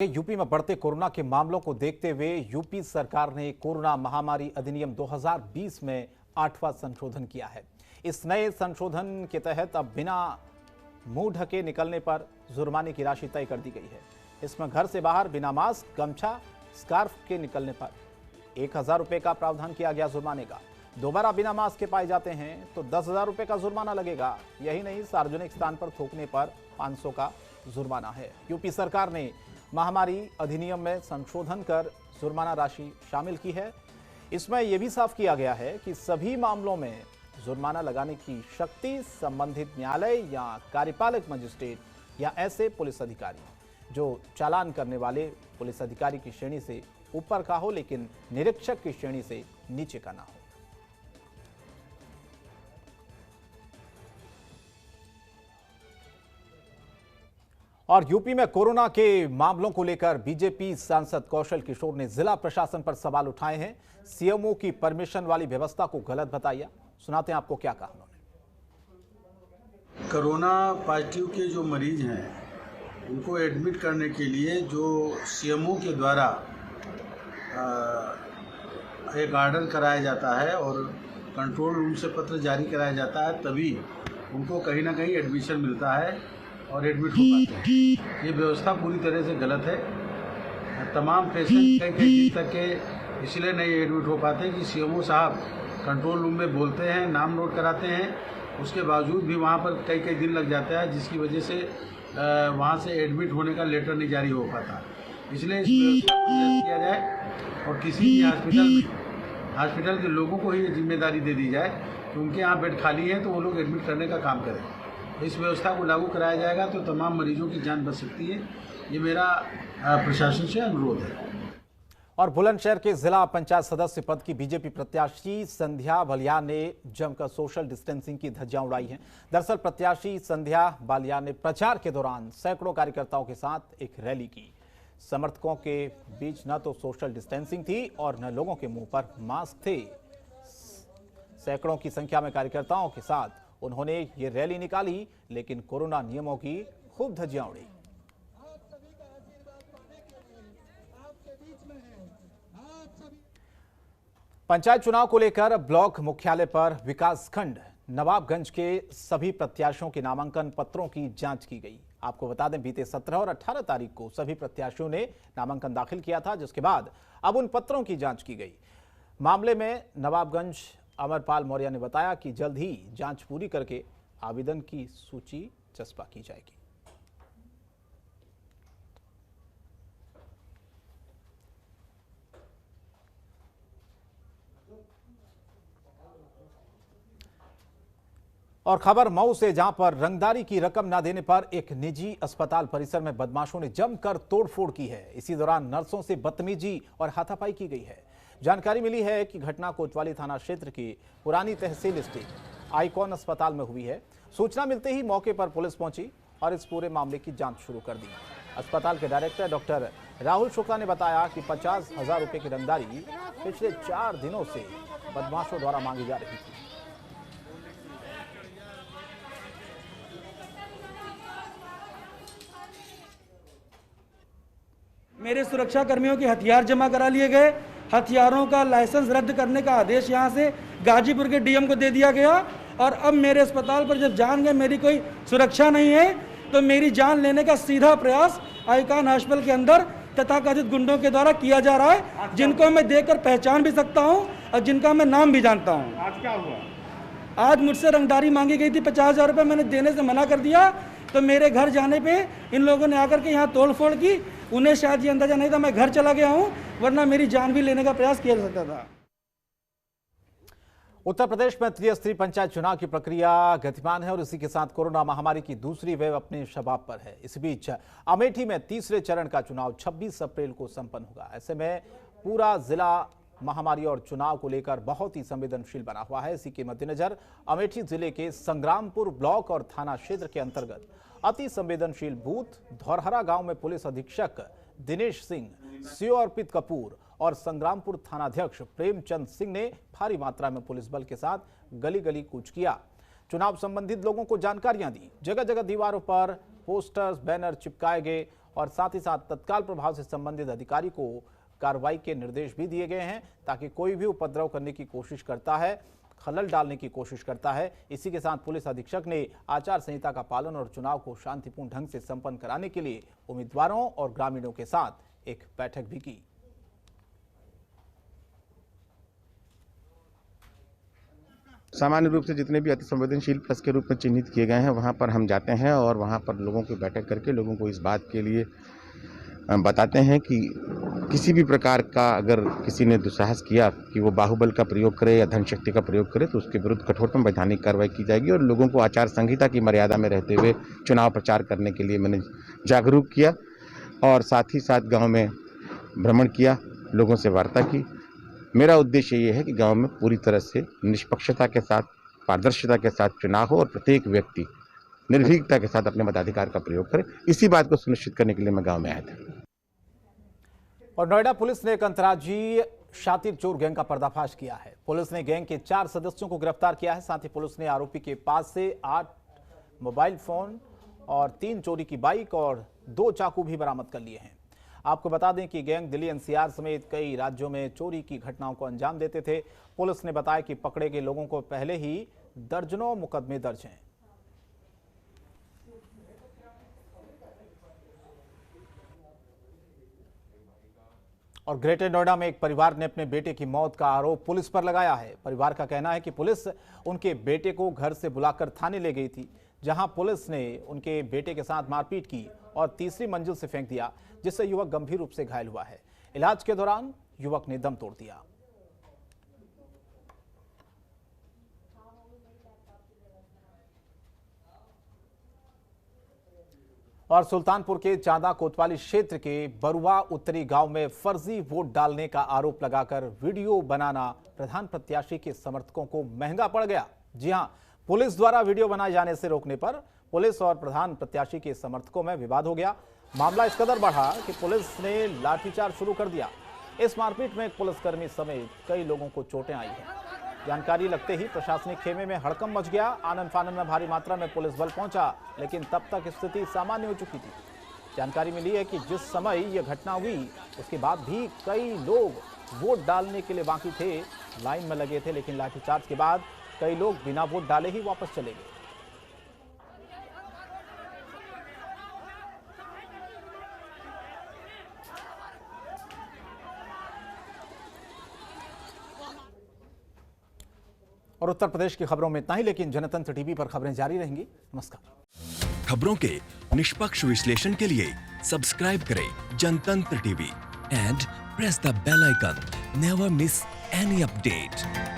UP में बढ़ते corona के मामलों को देखते हुए यूपी सरकार ने कोरोना महामारी अधिनियम 2020 में 8वां संशोधन किया है। इस नए संशोधन के तहत अब बिना मुंह ढके निकलने पर जुर्माने की राशि तय कर दी गई है। इसमें घर से बाहर बिना मास्क, गमछा, स्कार्फ के निकलने पर 1000 रुपए का प्रावधान किया गया जुर्माने का। दोबारा बिना मास्क के पाए जाते हैं तो 10,000 रुपए का जुर्माना लगेगा। यही नहीं, सार्वजनिक स्थान पर थूकने पर 500 का जुर्माना है। यूपी सरकार ने महामारी अधिनियम में संशोधन कर जुर्माना राशि शामिल की है। इसमें यह भी साफ किया गया है कि सभी मामलों में जुर्माना लगाने की शक्ति संबंधित न्यायालय या कार्यपालक मजिस्ट्रेट या ऐसे पुलिस अधिकारी जो चालान करने वाले पुलिस अधिकारी की श्रेणी से ऊपर का हो, लेकिन निरीक्षक की श्रेणी से नीचे का ना हो। और यूपी में कोरोना के मामलों को लेकर बीजेपी सांसद कौशल किशोर ने जिला प्रशासन पर सवाल उठाए हैं। सीएमओ की परमिशन वाली व्यवस्था को गलत बताया। सुनाते हैं आपको क्या कहा उन्होंने। कोरोना पॉजिटिव के जो मरीज हैं उनको एडमिट करने के लिए जो सीएमओ के द्वारा एक ऑर्डर कराया जाता है और कंट्रोल रूम से पत्र जारी कराया जाता है, तभी उनको कहीं ना कहीं एडमिशन मिलता है और एडमिट हो पाते हैं। ये व्यवस्था पूरी तरह से गलत है। तमाम पेशेंट कई दिन तक के इसलिए नहीं एडमिट हो पाते कि सीएमओ साहब कंट्रोल रूम में बोलते हैं, नाम नोट कराते हैं, उसके बावजूद भी वहाँ पर कई दिन लग जाता है, जिसकी वजह से वहाँ से एडमिट होने का लेटर नहीं जारी हो पाता। इसलिए इस व्यवस्था को रद्द किया जाए और किसी भी हॉस्पिटल के लोगों को ही ये जिम्मेदारी दे दी जाए कि उनके यहाँ बेड खाली है तो वो लोग एडमिट करने का काम करें। इस व्यवस्था को लागू कराया जाएगा तो तमाम मरीजों की जान बच सकती है। ये मेरा प्रशासन से अनुरोध है। और बुलंदशहर के जिला पंचायत सदस्य पद की बीजेपी प्रत्याशी संध्या बालियान ने जमकर सोशल डिस्टेंसिंग की धज्जियां उड़ाई हैं। दरअसल प्रत्याशी संध्या बालियान ने प्रचार के दौरान सैकड़ों कार्यकर्ताओं के साथ एक रैली की। समर्थकों के बीच न तो सोशल डिस्टेंसिंग थी और न लोगों के मुंह पर मास्क थे। सैकड़ों की संख्या में कार्यकर्ताओं के साथ उन्होंने ये रैली निकाली, लेकिन कोरोना नियमों की खूब धज्जियां उड़ी। पंचायत चुनाव को लेकर ब्लॉक मुख्यालय पर विकासखंड नवाबगंज के सभी प्रत्याशियों के नामांकन पत्रों की जांच की गई। आपको बता दें, बीते 17 और 18 तारीख को सभी प्रत्याशियों ने नामांकन दाखिल किया था, जिसके बाद अब उन पत्रों की जांच की गई। मामले में नवाबगंज अमरपाल मौर्य ने बताया कि जल्द ही जांच पूरी करके आवेदन की सूची चस्पा की जाएगी। और खबर मऊ से, जहां पर रंगदारी की रकम न देने पर एक निजी अस्पताल परिसर में बदमाशों ने जमकर तोड़फोड़ की है। इसी दौरान नर्सों से बदतमीजी और हाथापाई की गई है। जानकारी मिली है कि घटना कोतवाली थाना क्षेत्र की पुरानी तहसील स्थित आइकॉन अस्पताल में हुई है। सूचना मिलते ही मौके पर पुलिस पहुंची और इस पूरे मामले की जांच शुरू कर दी। अस्पताल के डायरेक्टर डॉक्टर राहुल शुक्ला ने बताया कि 50,000 रुपए की रंगदारी पिछले 4 दिनों से बदमाशों द्वारा मांगी जा रही थी। मेरे सुरक्षा कर्मियों के हथियार जमा करा लिए गए। हथियारों का लाइसेंस रद्द करने का आदेश यहां से गाजीपुर के डीएम को दे दिया गया। और अब मेरे अस्पताल पर जब जान गए मेरी कोई सुरक्षा नहीं है, तो मेरी जान लेने का सीधा प्रयास आइकॉन हॉस्पिटल के अंदर तथाकथित गुंडों के द्वारा किया जा रहा है, जिनको मैं देखकर पहचान भी सकता हूं और जिनका मैं नाम भी जानता हूं। आज क्या हुआ? आज मुझसे रंगदारी मांगी गई थी, 50,000 रुपये मैंने देने से मना कर दिया। तो मेरे घर जाने पे इन लोगों ने आकर के यहाँ तोड़फोड़ की। उन्हें शायद ये अंदाजा नहीं था, मैं घर चला गया हूँ, वरना मेरी जान भी लेने का प्रयास किया जा सकता था। उत्तर प्रदेश में त्रिस्तरीय पंचायत चुनाव की प्रक्रिया गतिमान है और इसी के साथ कोरोना महामारी की दूसरी वेव अपने शबाब पर है। इस बीच अमेठी में तीसरे चरण का चुनाव 26 अप्रैल को संपन्न होगा। ऐसे में पूरा जिला महामारी और चुनाव को लेकर बहुत ही संवेदनशील बना हुआ है। इसी के मद्देनजर अमेठी जिले के संग्रामपुर ब्लॉक और थाना क्षेत्र के अंतर्गत अति संवेदनशील बूथ धौरहरा गांव में पुलिस अधीक्षक दिनेश सिंह, सीओ अर्पित कपूर और संग्रामपुर थानाध्यक्ष प्रेमचंद सिंह ने भारी मात्रा में पुलिस बल के साथ गली गली कूच किया। चुनाव संबंधित लोगों को जानकारियां दी। जगह जगह दीवारों पर पोस्टर्स, बैनर चिपकाए गए और साथ ही साथ तत्काल प्रभाव से संबंधित अधिकारी को कार्रवाई के निर्देश भी दिए गए हैं ताकि कोई भी उपद्रव करने की कोशिश करता है, खलल डालने की कोशिश करता है। इसी के साथ पुलिस अधीक्षक ने आचार संहिता का पालन और चुनाव को शांतिपूर्ण ढंग से संपन्न कराने के लिए उम्मीदवारों और ग्रामीणों के साथ एक बैठक भी की। सामान्य रूप से जितने भी अति संवेदनशील प्लस के रूप में चिन्हित किए गए हैं वहां पर हम जाते हैं और वहां पर लोगों की बैठक करके लोगों को इस बात के लिए बताते हैं कि किसी भी प्रकार का अगर किसी ने दुस्साहस किया कि वो बाहुबल का प्रयोग करे या धन शक्ति का प्रयोग करे तो उसके विरुद्ध कठोरतम वैधानिक कार्रवाई की जाएगी। और लोगों को आचार संहिता की मर्यादा में रहते हुए चुनाव प्रचार करने के लिए मैंने जागरूक किया और साथ ही साथ गाँव में भ्रमण किया, लोगों से वार्ता की। मेरा उद्देश्य ये है कि गांव में पूरी तरह से निष्पक्षता के साथ, पारदर्शिता के साथ चुनाव हो और प्रत्येक व्यक्ति निर्भीकता के साथ अपने मताधिकार का प्रयोग करे। इसी बात को सुनिश्चित करने के लिए मैं गांव में आया था। और नोएडा पुलिस ने एक अंतर्राज्यीय शातिर चोर गैंग का पर्दाफाश किया है। पुलिस ने गैंग के 4 सदस्यों को गिरफ्तार किया है। साथ ही पुलिस ने आरोपी के पास से 8 मोबाइल फोन और 3 चोरी की बाइक और 2 चाकू भी बरामद कर लिए हैं। आपको बता दें कि गैंग दिल्ली एनसीआर समेत कई राज्यों में चोरी की घटनाओं को अंजाम देते थे। पुलिस ने बताया कि पकड़े गए लोगों को पहले ही दर्जनों मुकदमे दर्ज हैं। और ग्रेटर नोएडा में एक परिवार ने अपने बेटे की मौत का आरोप पुलिस पर लगाया है। परिवार का कहना है कि पुलिस उनके बेटे को घर से बुलाकर थाने ले गई थी, जहां पुलिस ने उनके बेटे के साथ मारपीट की और तीसरी मंजिल से फेंक दिया, जिससे युवक गंभीर रूप से घायल हुआ है। इलाज के दौरान युवक ने दम तोड़ दिया। और सुल्तानपुर के चांदा कोतवाली क्षेत्र के बरुआ उत्तरी गांव में फर्जी वोट डालने का आरोप लगाकर वीडियो बनाना प्रधान प्रत्याशी के समर्थकों को महंगा पड़ गया। जी हां, पुलिस द्वारा वीडियो बनाए जाने से रोकने पर पुलिस और प्रधान प्रत्याशी के समर्थकों में विवाद हो गया। मामला इस कदर बढ़ा कि पुलिस ने लाठीचार्ज शुरू कर दिया। इस मारपीट में एक पुलिसकर्मी समेत कई लोगों को चोटें आई हैं। जानकारी लगते ही प्रशासनिक खेमे में हड़कंप मच गया। आनन फानन में भारी मात्रा में पुलिस बल पहुंचा, लेकिन तब तक स्थिति सामान्य हो चुकी थी। जानकारी मिली है कि जिस समय यह घटना हुई उसके बाद भी कई लोग वोट डालने के लिए बाकी थे, लाइन में लगे थे, लेकिन लाठीचार्ज के बाद कई लोग बिना वोट डाले ही वापस चले गए। और उत्तर प्रदेश की खबरों में इतना ही, लेकिन जनतंत्र टीवी पर खबरें जारी रहेंगी। नमस्कार। खबरों के निष्पक्ष विश्लेषण के लिए सब्सक्राइब करें Jantantra TV and press the bell icon. Never miss any update.